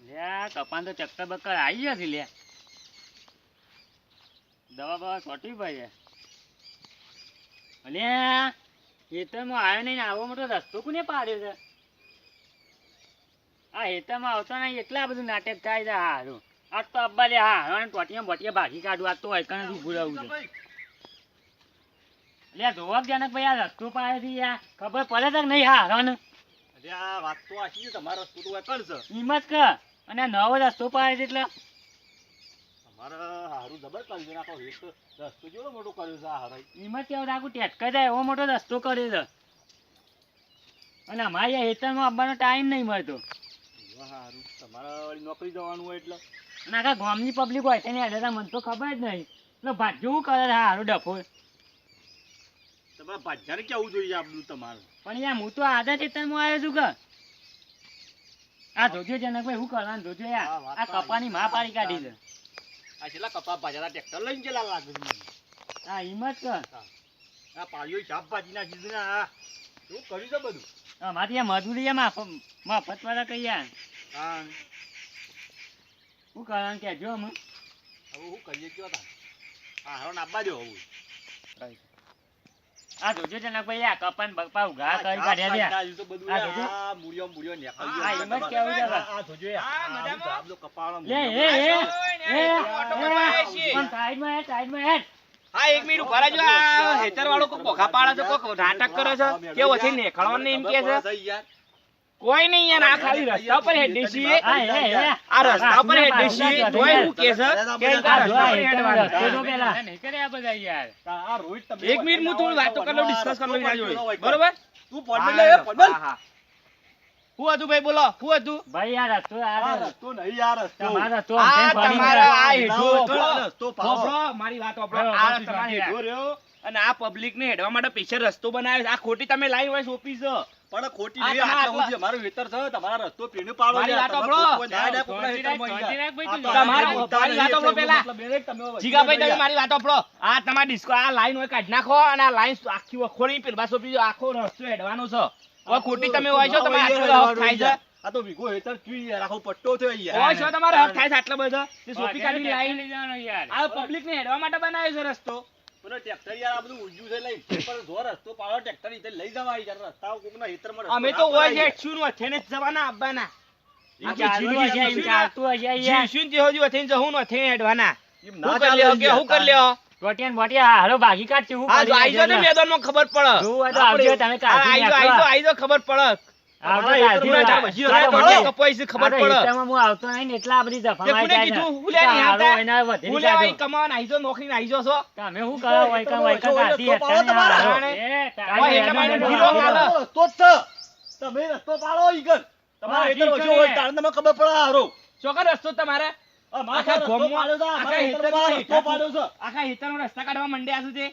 લે કપાન તો ચક્કર બક્કર આવી જશે લે. દવા બવા છોટી ભાઈ અલ્યા હેતરમાં આવ્યો નહીં ને આવો મોટો રસ્તો કોને પાડ્યો છે? આ હેતરમાં આવતો નહીં એટલા બધું નાટક થાય છે. હારું આજ તો અબ્બા લે હા ટોટિયા બોટિયા ભાગી કાઢું. આજ તો હરકણ ઉભું રહેવું છે. લે જોવા જનક ભાઈ આ રસ્તો પાડેથી યાર ખબર પડે છે કે નહીં? હારણ આ વાત તો આખી છે તમારો રસ્તો તો કરશે હિંમત કર અને નવો રસ્તો પાડે છે એટલે તમારે હારું જબર કરી નાખો. રસ્તો કેવો મોટો કર્યો છે આ હરાઈ. હિંમત કેવું રાખું ટેટકા જાય એવો મોટો રસ્તો કર્યો છે. અને અમારે હેતરમાં આવવાનો ટાઈમ નહીં મળતો. હારું તમારે વળી નોકરી જવાનું હોય એટલે અને આખા ગામની પબ્લિક હોય તેને અડેતા મને તો ખબર જ નહીં. એટલે ભાજ્યું કરે છે હારું ડફો. તમારે ભાજ્યાને કેવું જોઈએ આપણું તમારે? પણ યાર હું તો આધા ખેતરમાં આવ્યો છું કે આ જોજો જનકભાઈ શું કરવાનું જોજો યાર. આ કપાની માં પાડી કાઢી છે. આ છેલ્લા કપા ભાજ્યા ટ્રેક્ટર લઈને ગયેલા લાગે છે મને. હા હિંમત કર. આ પાળીઓ શાકભાજી ના સીઝન આ શું કર્યું છે બધું? અમારી યાર મજૂરી મફત વાળા કઈ યાર. હા શું કરવાનું કહેજો અમે. હવે શું કરીએ કયો તા? હા હવે નાબા દો હવે. આ જોજો જનકભાઈ આ કપાન બકપા ઉઘા કરી કાઢ્યા છે. આ જોજો. આ મૂળિયો નીકળ્યો. આ હિંમત કેવું છે? આ જોજો આ બધો કપાળો લે પણ સાઈડમાં હેડ. હા 1 મિનિટ ઉભા રહેજો. આ હેતર વાળો કોઈ પોખા પાડે છે, કોઈ નાટક કરે છે, કેવો છે નેખળવાનું એમ કે છે? કોઈ નહીં યાર, આ ખાલી રસ્તા પર હેડે છીએ. આ રસ્તા પર હેડે છીએ તોય હું કે છે કે આ રસ્તા પર હેડવાનું. નહીં કરે આ બધા યાર. આ રોહિત તમે 1 મિનિટ હું થોડી વાતો કરી લઉં, ડિસ્કસ કરી લઉં એના જોડે. બરોબર? તું પડમેલ લે પડમેલ. હા શું હતું ભાઈ? બોલો શું હતું? ભાઈ યાર રસ્તો આ રસ્તો નહીં આ રસ્તો. તમારો રસ્તો આ અમને પડી તમારા ગયો. આ હેઠો રસ્તો પાડો. ફોફળો, મારી વાત સાંભળો. બરાબર, આ બરાબર, તમારે હેઠો રહ્યો અને આ પબ્લિક ને હેડવા માટે પૈસા રસ્તો બનાવ્યો છે. આ ખોટી તમે લાઈન વાઇસ ઓફિસ છે. પણ ખોટી આ નહીં. તમારા આટલા સુધી અમારું વેતર છે. તમારા રસ્તો પેને પાડો. મારી યાર. વાત તમારે સાંભળો. કોઈ ના ડાય કોકના હેઠળમાં શાંતિ રાખ ભાઈ તું. તમારા મારી વાત સાંભળો પહેલા. તમે જીગાભાઈ તમે મારી વાત સાંભળો. આ તમારી ડિસ્કો આ લાઈન હોય કાઢી નાખો અને આ લાઈન આખી વખોડી પેલબા સોંપી આખો રસ્તો હેડવાનો છે. હવે ખોટી તમે હોય છો, તમારે આટલો બધો હક થાય છે. આ તો વીઘો હેતર ક્યું યાર, આખો પટ્ટો થયો યાર. હોય છો તમારે હક થાય છે આટલો બધો. તે સોંપી કાઢી લાઈન લઈ જવાનો યાર. આ પબ્લિક ને હેડવા માટે બનાવ્યો છે રસ્તો. પેલો ટ્રેક્ટર યાર આ બધું ઉજ્યું છે લઈ પર જો રસ્તો પાડો ટ્રેક્ટર ઈતે લઈ જવાય યાર. રસ્તાઓ કોકના હેતરમાં અમે તો હોય છે શું નો થેને જવાના આવવાના. એમ ચાલતું હશે, એમ ચાલતું હશે યાર. જીશું જે હોજી થઈને જવું નો થઈને હેડવાના. એમ હું કરી લ્યો કે હું કરી લ્યો? ટોટિયાન બોટિયા હાલો ભાગી કાઢ છે. હું આ જો આઈજો ને મેદાનમાં ખબર પડે. જોવું હોય તો આવજો તમે કાઢી નાખો. આઈજો ખબર પડે. આવજો તમારા કાઢી હેતરમાં નાખો. હજી ચાલો, હવે મળો. કપાઈ છે ખબર આ તો પડે. હેતરમાં હું આવતો નહીં ને એટલા બધી તે દફામાં કોને આવી કીધું? જાય હું લે નહીં હાલો, આવતા. એના વધેરી હું લેવા કાઢો. કમાવાના આઈજો નોકરીને આઈજો છો. તમે શું કરો વૈકા વૈકા કાઢી રસ્તો પાડો તમારે. હેઠળ ને એ, હાલો. હેઠળ માઈને ભીરો હાલો. રસ્તો જ છે. તમે રસ્તો પાડો ઈગન. તમારા હેતર ઓછો હોય તારે તમને ખબર પડે હારો. ચોક્કસ રસ્તો તમારે આખા ગામમાં રસ્તો પાડ્યો છે. આખા હેતરનો રસ્તા કાઢવા મંડ્યા છે તે.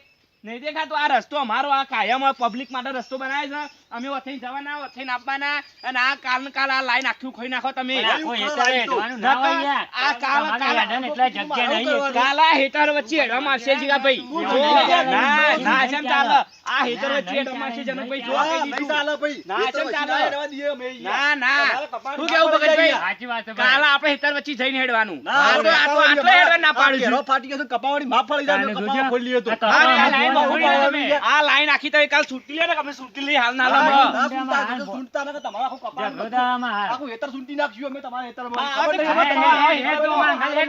નહીં દેખાતું આ રસ્તો અમારો આ કાયમ પબ્લિક માટે રસ્તો બનાવે છે. અમે વથઈને જવાના, વથઈને આપવાના અને આ કાલ આ લાઈન આખી ખોઈ નાખો તમે. પણ આખું હેઠળ હેઠવાનું ના હોય યાર. આ તમારે હેઠળ એટલે જગ્યા નહીં એટલે. કાલ આ હેતર વચ્ચે હેડવામાં આવશે જીગાભાઈ. ના એમ ચાલે. આ હેતર વચ્ચે હેડવામાં આવશે જનકભાઈ. જો કહી નહીં દીધું. ચાલે ભાઈ. ના, હેતર ચમ વચ્ચે ચાલે. ના હેડવા દઈએ અમે યાર. ના તમારા શું કપાળમાં કેવું ભગતભાઈ? સાચી વાત છે કાલ ભાઈ. આપણે હેતર વચ્ચે જઈને હેડવાનું. ના, આ તો આટલો હેડવા ના પાડું છું. ઘેરો ફાટી ગયો તો કપાવાળી માફ પડી જાય. તાને કપાવા જોજો. ખોલી લીધો. આ કપાળમાં આ લાઈન બહુ બહુ બહુ તમે. આ લાઈન આખી તમે કાલ છૂટી લે ને અમે છૂટી લઈ હાલ ના હા, લાવો. ના સુનતા તો સુનતા નકર તમારા આખું કપાળ જબરદસ્તમાં હાલ. આખું હેતર સુનતી નાખજો અમે તમારા હેતરમાં. હા, ખબર આપણે નહીં, ખબર ખબર પડે. નહીં. હા, હેડ તો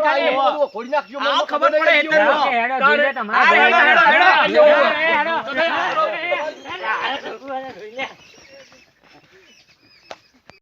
ખાલી હેડ ખાલી. ખોલી નાખજો. આ ખબર પડે હેતર. હેડો, હેડો, ધીરે તમારે. હેડો, હેડો, હેડો, હેડો. હેડો, હેડો.